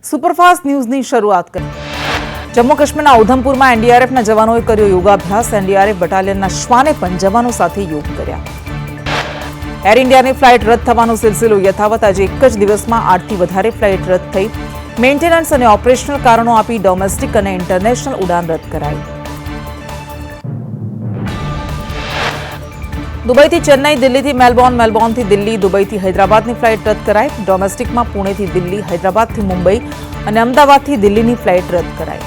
Superfast ન્યૂઝની શરૂઆત કરી। જમ્મુ કાશ્મીરના ઉધમપુરમાં એનડીઆરએફના જવાનોએ કર્યો યોગાભ્યાસ। એનડીઆરએફ બટાલિયનના શ્વાને પણ જવાનો સાથે યોગ કર્યા। એર ઇન્ડિયાની ફ્લાઇટ રદ થવાનો સિલસિલો યથાવત। આજે એક જ દિવસમાં 8થી વધારે ફ્લાઇટ રદ થઈ। મેન્ટેનન્સ અને ઓપરેશનલ કારણો આપી ડોમેસ્ટિક અને ઇન્ટરનેશનલ ઉડાન રદ કરાઈ। દુબઈથી ચેન્નઈ, દિલ્હીથી મેલબોર્ન, મેલબોર્નથી દિલ્હી, દુબઈથી હૈદરાબાદની ફ્લાઇટ રદ કરાઈ। ડોમેસ્ટિકમાં પુણેથી દિલ્હી, હૈદરાબાદથી મુંબઈ અને અમદાવાદથી દિલ્હીની ફ્લાઇટ રદ કરાઈ।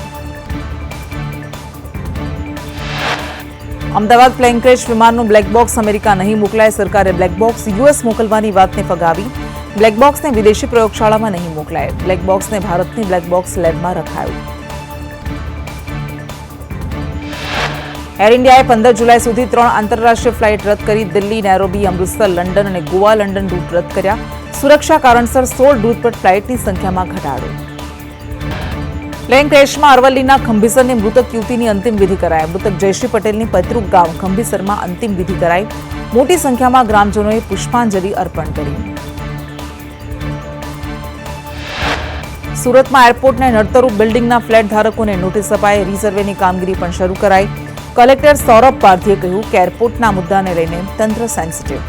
અમદાવાદ પ્લેન ક્રેશ વિમાનનું બ્લેક બોક્સ અમેરિકા નહીં મોકલાય। સરકારે બ્લેક બોક્સ યુએસ મોકલવાની વાતને ફગાવી। બ્લેક બોક્સને વિદેશી પ્રયોગશાળામાં નહીં મોકલાય। બ્લેક બોક્સને ભારતની બ્લેક બોક્સ લેબમાં રખાયું। એર ઇન્ડિયાએ 15 જુલાઈ સુધી 3 આંતરરાષ્ટ્રીય ફ્લાઇટ રદ કરી। દિલ્હી, નૈરોબી, અમૃતસર, લંડન અને ગોવા લંડન રૂટ રદ કર્યા। સુરક્ષા કારણસર 16 રૂટ પર ફ્લાઇટની સંખ્યામાં ઘટાડો। પ્લેન ક્રેશમાં અરવલ્લીના ખંભીસરની મૃતક યુવતીની અંતિમ વિધિ કરાઈ। મૃતક જયશ્રી પટેલની પૈતૃક ગામ ખંભીસરમાં અંતિમ વિધિ કરાઈ। મોટી સંખ્યામાં ગ્રામજનોએ પુષ્પાંજલિ અર્પણ કરી। સુરતમાં એરપોર્ટને નડતરૂપ બિલ્ડિંગના ફ્લેટ ધારકોને નોટિસ અપાઈ। રીસર્વેની કામગીરી પણ શરૂ કરાઈ। કલેક્ટર સૌરભ પારધીએ કહ્યું કે એરપોર્ટના મુદ્દાને લઈને તંત્ર સેન્સિટિવ।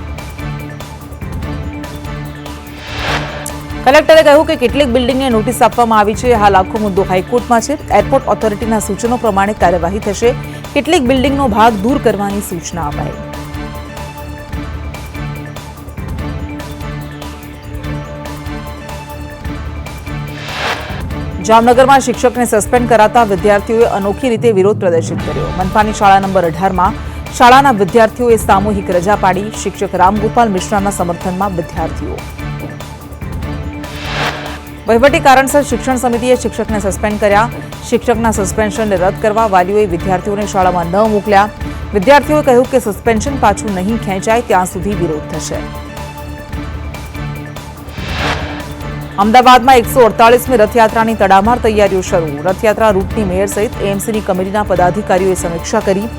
કલેક્ટરે કહ્યું કે કેટલીક બિલ્ડિંગને નોટિસ આપવામાં આવી છે। હાલ આખો મુદ્દો હાઈકોર્ટમાં છે। એરપોર્ટ ઓથોરિટીના સૂચનો પ્રમાણે કાર્યવાહી થશે। કેટલીક બિલ્ડિંગનો ભાગ દૂર કરવાની સૂચના અપાઈ। જામનગરમાં શિક્ષકને સસ્પેન્ડ કરાતા વિદ્યાર્થીઓએ અનોખી રીતે વિરોધ પ્રદર્શિત કર્યો। મનપાની શાળા નંબર 18માં શાળાના વિદ્યાર્થીઓએ સામૂહિક રજા પાડી। શિક્ષક રામગોપાલ મિશ્રાના સમર્થનમાં વિદ્યાર્થીઓ। વહીવટી કારણસર શિક્ષણ સમિતિએ શિક્ષકને સસ્પેન્ડ કર્યા। શિક્ષકના સસ્પેન્શનને રદ કરવા વાલીઓએ વિદ્યાર્થીઓને શાળામાં ન મોકલ્યા। વિદ્યાર્થીઓએ કહ્યું કે સસ્પેન્શન પાછું નહીં ખેંચાય ત્યાં સુધી વિરોધ થશે। અમદાવાદમાં 148મી રથયાત્રાની તડામાર તૈયારીઓ શરૂ। રથયાત્રા રૂટની મેયર સહિત એએમસીની કમિટીના પદાધિકારીઓએ સમીક્ષા કરી।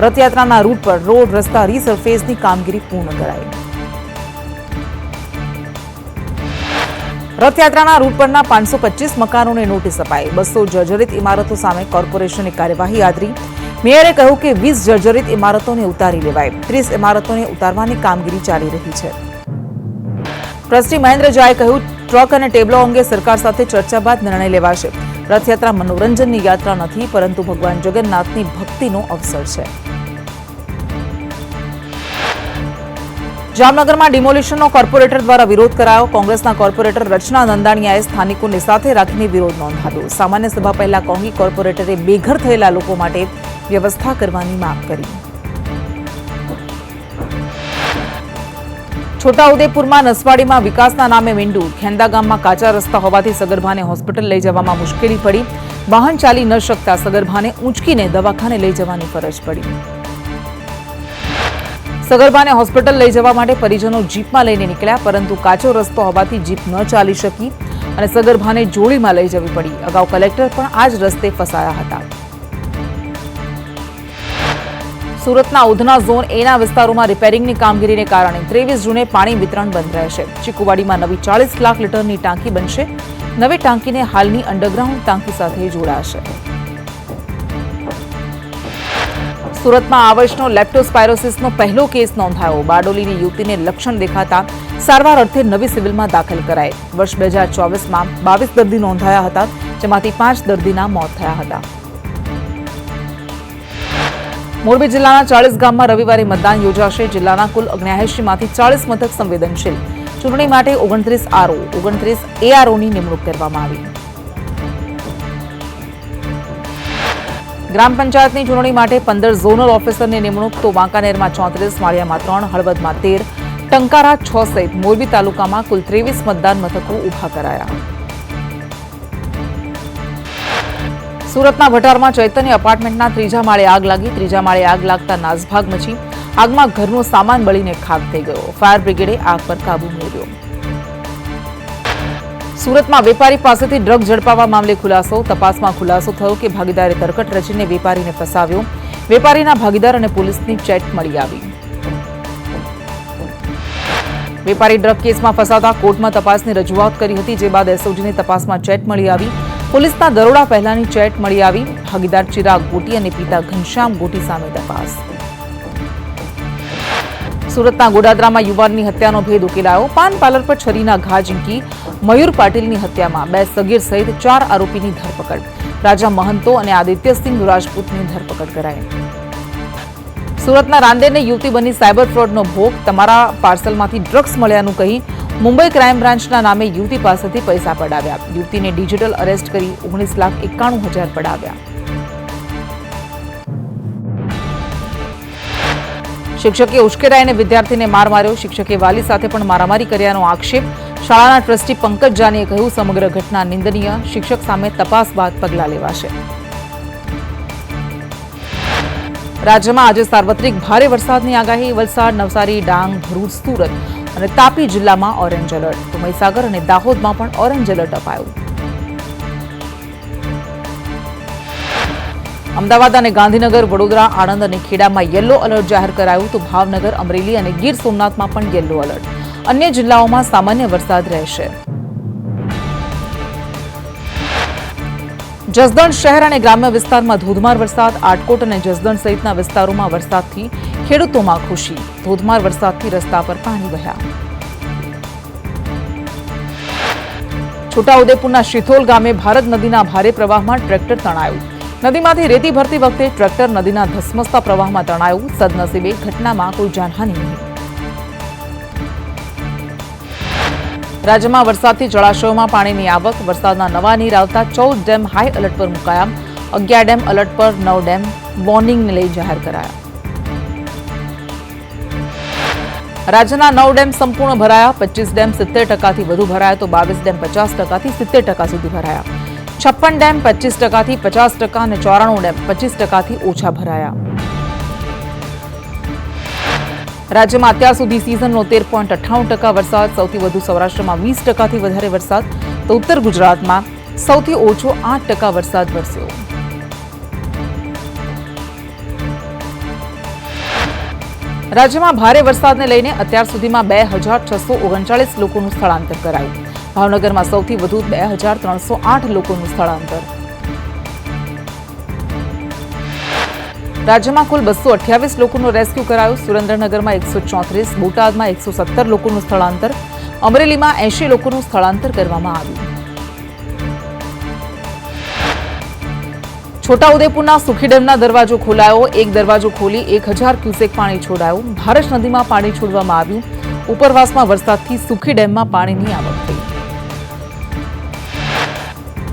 રથયાત્રાના રૂટ પર રોડ, રસ્તા રીસરફેસની કામગીરી પૂર્ણ કરાઈ। રથયાત્રાના રૂટ પરના 525 મકાનોને નોટિસ અપાઈ। 200 જર્જરિત ઇમારતો સામે કોર્પોરેશને કાર્યવાહી આદરી। મેયરે કહ્યું કે 20 જર્જરિત ઇમારતોને ઉતારી લેવાય। 30 ઇમારતોને ઉતારવાની કામગીરી ચાલી રહી છે। ટ્રસ્ટી મહેન્દ્ર ઝાએ કહ્યું ટ્રક અને ટેબલો અંગે સરકાર સાથે ચર્ચા બાદ નિર્ણય લેવાશે। રથયાત્રા મનોરંજનની યાત્રા નથી પરંતુ ભગવાન જગન્નાથની ભક્તિનો અવસર છે। જામનગરમાં ડિમોલિશનનો કોર્પોરેટર દ્વારા વિરોધ કરાયો। કોંગ્રેસના કોર્પોરેટર રચના નંદાણીયાએ સ્થાનિકોને સાથે રાખીને વિરોધ નોંધાવ્યો। સામાન્ય સભા પહેલા કોંગી કોર્પોરેટરે બેઘર થયેલા લોકો માટે વ્યવસ્થા કરવાની માંગ કરી। છોટાઉદેપુરમાં નસવાડીમાં વિકાસના નામે મીંડું। ખેંદા ગામમાં કાચા રસ્તા હોવાથી સગર્ભાને હોસ્પિટલ લઈ જવામાં મુશ્કેલી પડી। વાહન ચાલી ન શકતા સગર્ભાને ઊંચકીને દવાખાને લઈ જવાની ફરજ પડી। સગર્ભાને હોસ્પિટલ લઈ જવા માટે પરિજનો જીપમાં લઈને નીકળ્યા પરંતુ કાચો રસ્તો હોવાથી જીપ ન ચાલી શકી અને સગર્ભાને જોડીમાં લઈ જવી પડી। અગાઉ કલેક્ટર પણ આ જ રસ્તે ફસાયા હતા। સુરતના ઉધના ઝોન એના વિસ્તારોમાં રિપેરિંગની કામગીરીને કારણે 23 જૂને પાણી વિતરણ બંધ રહેશે। ચીકુવાડીમાં નવી 40 લાખ લીટરની ટાંકી બનશે। નવી ટાંકીને હાલની અંડરગ્રાઉન્ડ ટાંકી સાથે જોડાશે। સુરતમાં આ વર્ષનો લેપ્ટોસ્પાયરોસિસનો પહેલો કેસ નોંધાયો। બારડોલીની યુવતીને લક્ષણ દેખાતા સારવાર અર્થે નવી સિવિલમાં દાખલ કરાઈ। વર્ષ 2024માં 22 દર્દી નોંધાયા હતા જેમાંથી 5 દર્દીના મોત થયા હતા। મોરબી જિલ્લાના 40 ગામમાં રવિવારે મતદાન યોજાશે। જિલ્લાના કુલ 79માંથી 40 મથક સંવેદનશીલ। ચૂંટણી માટે 29 આરઓ, 29 એઆરઓની નિમણૂક કરવામાં આવી। ગ્રામ પંચાયતની ચૂંટણી માટે 15 ઝોનલ ઓફિસરની નિમણૂક। તો વાંકાનેરમાં 34, માળિયામાં 3, હળવદમાં 13, ટંકારા 6 સહિત મોરબી તાલુકામાં કુલ 23 મતદાન મથકો ઊભા કરાયા। સુરતના ભટારમાં ચૈતન્ય એપાર્ટમેન્ટના 3જા માળે આગ લાગી। 3જા માળે આગ લાગતા નાસભાગ મચી। આગમાં ઘરનો સામાન બળીને ખાક થઈ ગયો। ફાયર બ્રિગેડે આગ પર કાબુ મેળવ્યો। સુરતમાં વેપારી પાસેથી ડ્રગ ઝડપાવવા મામલે ખુલાસો। તપાસમાં ખુલાસો થયો કે ભાગીદારે તરકટ રચીને વેપારીને ફસાવ્યો। વેપારીના ભાગીદાર અને પોલીસની ચેટ મળી આવી। વેપારી ડ્રગ કેસમાં ફસાતા કોર્ટમાં તપાસની રજૂઆત કરી હતી, જે બાદ એસઓજીની તપાસમાં ચેટ મળી આવી. પોલીસના દરોડા પહેલાની ચેટ મળી આવી. ભાગીદાર ચિરાગ ગોટી અને પિતા ઘનશ્યામ ગોટી સામે તપાસ. સુરતના ગોડાદરામાં યુવાનની હત્યાનો ભેદ ઉકેલાયો. પાન પાર્લર પર છરીના ઘા ઝીંકી મયુર પાટીલની હત્યામાં 2 સગીર સહિત 4 આરોપીની ધરપકડ. રાજા મહંતો અને આદિત્યસિંહ રાજપૂતની ધરપકડ કરાઈ. સુરતના રાંદેરની યુવતી બની સાયબર ફ્રોડનો ભોગ. તમારા પાર્સલમાંથી ડ્રગ્સ મળ્યાનું કહી મુંબઈ ક્રાઇમ બ્રાન્ચના નામે યુવતી પાસેથી પૈસા પડાવ્યા. યુવતીને ડિજિટલ અરેસ્ટ કરી 19,91,000 પડાવ્યા. શિક્ષકે ઉશ્કેરાઈને વિદ્યાર્થીને માર માર્યો. શિક્ષકે વાલી સાથે પણ મારામારી કર્યાનો આક્ષેપ. શાળાના ટ્રસ્ટી પંકજ જાનીએ કહ્યું, સમગ્ર ઘટના નિંદનીય. શિક્ષક સામે તપાસ બાદ પગલાં લેવાશે. રાજ્યમાં આજે સાર્વત્રિક ભારે વરસાદની આગાહી. વલસાડ, નવસારી, ડાંગ, ભરૂચ, સુરત અને તાપી જિલ્લામાં ઓરેન્જ એલર્ટ. તો મહીસાગર અને દાહોદમાં પણ ઓરેન્જ એલર્ટ અપાયું. અમદાવાદ અને ગાંધીનગર, વડોદરા, આણંદ અને ખેડામાં યલો એલર્ટ જાહેર કરાયું. તો ભાવનગર, અમરેલી અને ગીર સોમનાથમાં પણ યલો એલર્ટ. અન્ય જિલ્લાઓમાં સામાન્ય વરસાદ રહેશે. જસદણ શહેર અને ગ્રામ્ય વિસ્તારમાં ધોધમાર વરસાદ. આટકોટ અને જસદણ સહિતના વિસ્તારોમાં વરસાદથી ખેડૂતોમાં ખુશી. ધોધમાર વરસાદથી રસ્તા પર પાણી વહ્યા. છોટાઉદેપુરના શિથોલ ગામે ભારત નદીના ભારે પ્રવાહમાં ટ્રેક્ટર તણાયું. નદીમાંથી રેતી ભરતી વખતે ટ્રેક્ટર નદીના ધસમસતા પ્રવાહમાં તણાયું. સદનસીબે ઘટનામાં કોઈ જાનહાનિ નહીં. રાજ્યમાં વરસાદથી જળાશયોમાં પાણીની આવક. વરસાદના નવા નીર આવતા 14 ડેમ હાઈ એલર્ટ પર મુકાયા. 11 ડેમ એલર્ટ પર, 9 ડેમ વોર્નિંગને લઈ જાહેર કરાયા. રાજ્યના 9 ડેમ સંપૂર્ણ ભરાયા. 25 ડેમ 70%થી વધુ ભરાયા. તો 22 ડેમ 50%થી 70% સુધી ભરાયા. 56 ડેમ 25%થી 50% અને 94 ડેમ 25%થી ઓછા ભરાયા. રાજ્યમાં અત્યાર સુધી સિઝનનો 13.98% વરસાદ. સૌથી વધુ સૌરાષ્ટ્રમાં 20%થી વધારે વરસાદ. તો ઉત્તર ગુજરાતમાં સૌથી ઓછો 8% વરસાદ વરસ્યો. રાજ્યમાં ભારે વરસાદને લઈને અત્યાર સુધીમાં 2,639 લોકોનું સ્થળાંતર કરાયું. ભાવનગરમાં સૌથી વધુ 2,308 લોકોનું સ્થળાંતર. રાજ્યમાં કુલ 228 લોકોનું રેસ્ક્યુ કરાયું. સુરેન્દ્રનગરમાં 134, બોટાદમાં 117 લોકોનું સ્થળાંતર. અમરેલીમાં 80 લોકોનું સ્થળાંતર કરવામાં આવ્યું. છોટાઉદેપુરના સુખી ડેમના દરવાજો ખોલાયો. એક દરવાજો ખોલી 1,000 ક્યુસેક પાણી છોડાયું. ભારત નદીમાં પાણી છોડવામાં આવ્યું. ઉપરવાસમાં વરસાદથી સુખી ડેમમાં પાણીની આવક થઈ.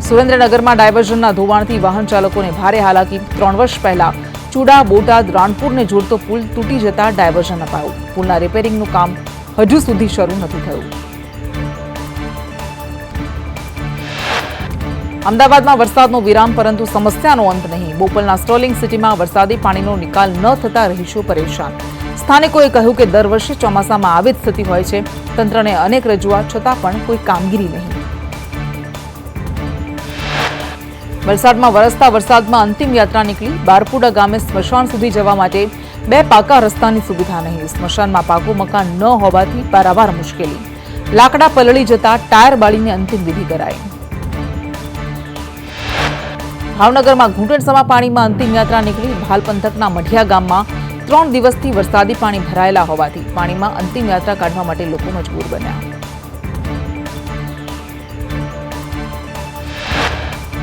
સુરેન્દ્રનગરમાં ડાયવર્ઝનના ધોવાણથી વાહન ચાલકોને ભારે હાલાકી. 3 વર્ષ પહેલા ચુડા, બોટાદ, રાણપુરને જોડતો પુલ તૂટી જતા ડાયવર્ઝન અપાયું. પુલના રિપેરિંગનું કામ હજુ સુધી શરૂ નથી થયું. અમદાવાદમાં વરસાદનો વિરામ, પરંતુ સમસ્યાનો અંત નહીં. બોપલના સ્ટર્લિંગ સિટીમાં વરસાદી પાણીનો નિકાલ ન થતા રહીશો પરેશાન. સ્થાનિકોએ કહ્યું કે દર વર્ષે ચોમાસામાં આવી જ સ્થિતિ હોય છે. તંત્રને અનેક રજૂઆત છતાં પણ કોઈ કામગીરી નહીં. વલસાડમાં વરસતા વરસાદમાં અંતિમ યાત્રા નીકળી. બારપુડા ગામે સ્મશાન સુધી જવા માટે 2 પાકા રસ્તાની સુવિધા નહીં. સ્મશાનમાં પાકું મકાન ન હોવાથી પારાવાર મુશ્કેલી. લાકડા પલળી જતા ટાયર બાળીને અંતિમ વિધિ કરાઈ. ભાવનગરમાં ઘૂંટણસમા પાણીમાં અંતિમ યાત્રા નીકળી. ભાલ પંથકના મઢિયા ગામમાં 3 દિવસથી વરસાદી પાણી ભરાયેલા હોવાથી પાણીમાં અંતિમ યાત્રા કાઢવા માટે લોકો મજબૂર બન્યા.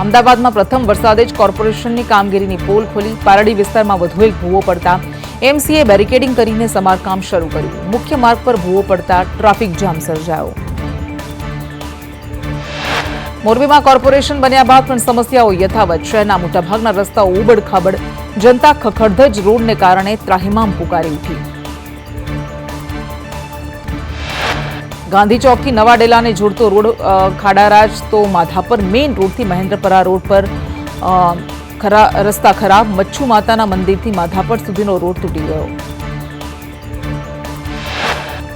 અમદાવાદમાં પ્રથમ વરસાદે જ કોર્પોરેશનની કામગીરીની પોલ ખોલી. પારડી વિસ્તારમાં વધુ એક ભૂવો પડતા એમસીએ બેરિકેડિંગ કરીને સમારકામ શરૂ કર્યું. મુખ્ય માર્ગ પર ભૂવો પડતા ટ્રાફિક જામ સર્જાયો. મોરબીમાં કોર્પોરેશન બન્યા બાદ પણ સમસ્યાઓ યથાવત. શહેરના મોટાભાગના રસ્તાઓ ઉબડ-ખાબડ. જનતા ખખડધજ રોડને કારણે ત્રાહિમામ પુકારી ઉઠી. ગાંધી ચોકથી નવા ડેલાને જોડતો રોડ ખાડારાજ. તો માધાપર મેઇન રોડથી મહેન્દ્રપરા રોડ પર રસ્તા ખરાબ. મચ્છુ માતાના મંદિરથી માધાપર સુધીનો રોડ તૂટી ગયો.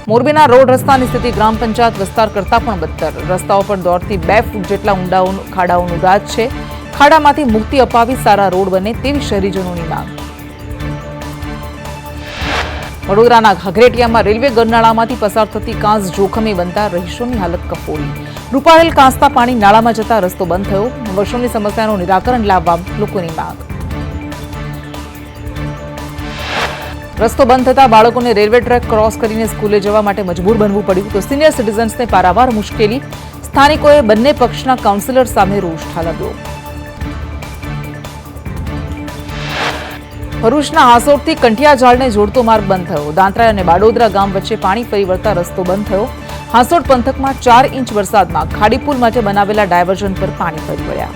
મોરબીના રોડ રસ્તાની સ્થિતિ ગ્રામ પંચાયત વિસ્તાર કરતાં પણ બદતર. રસ્તાઓ પર દોડથી 2 ફૂટ જેટલા ઊંડા ખાડાઓનું ગાજ છે. ખાડામાંથી મુક્તિ અપાવી સારા રોડ બને તેવી શહેરીજનોની માંગ. વડોદરાના ઘાઘરેટિયામાં રેલવે ગરનાળામાંથી પસાર થતી કાંસ જોખમી બનતા રહીશોની હાલત કફોડી. રૂપારેલ કાંસતા પાણી નાળામાં જતા રસ્તો બંધ થયો. વર્ષોની સમસ્યાનું નિરાકરણ લાવવા લોકોની માંગ. રસ્તો બંધ થતા બાળકોને રેલવે ટ્રેક ક્રોસ કરીને સ્કૂલે જવા માટે મજબૂર બનવું પડ્યું તો સિનિયર સિટીઝન્સને પારાવાર મુશ્કેલી. સ્થાનિકોએ બંને પક્ષના કાઉન્સિલર સામે રોષ ઠાલવ્યો. ભરૂચના હાસોટથી કંઠિયાજાળને જોડતો માર્ગ બંધ થયો. દાંતરા અને બાડોદરા ગામ વચ્ચે પાણી ફરી વળતા રસ્તો બંધ થયો. હાસોટ પંથકમાં 4 ઇંચ વરસાદમાં ખાડીપુલ માટે બનાવેલા ડાયવર્ઝન પર પાણી ફરી વળ્યા.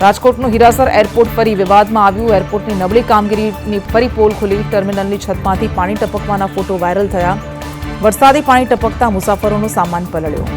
રાજકોટનું હીરાસર એરપોર્ટ ફરી વિવાદમાં આવ્યું. એરપોર્ટની નબળી કામગીરીની ફરી પોલ ખુલી. ટર્મિનલની છતમાંથી પાણી ટપકવાના ફોટો વાયરલ થયા. વરસાદી પાણી ટપકતા મુસાફરોનો સામાન પલળ્યો.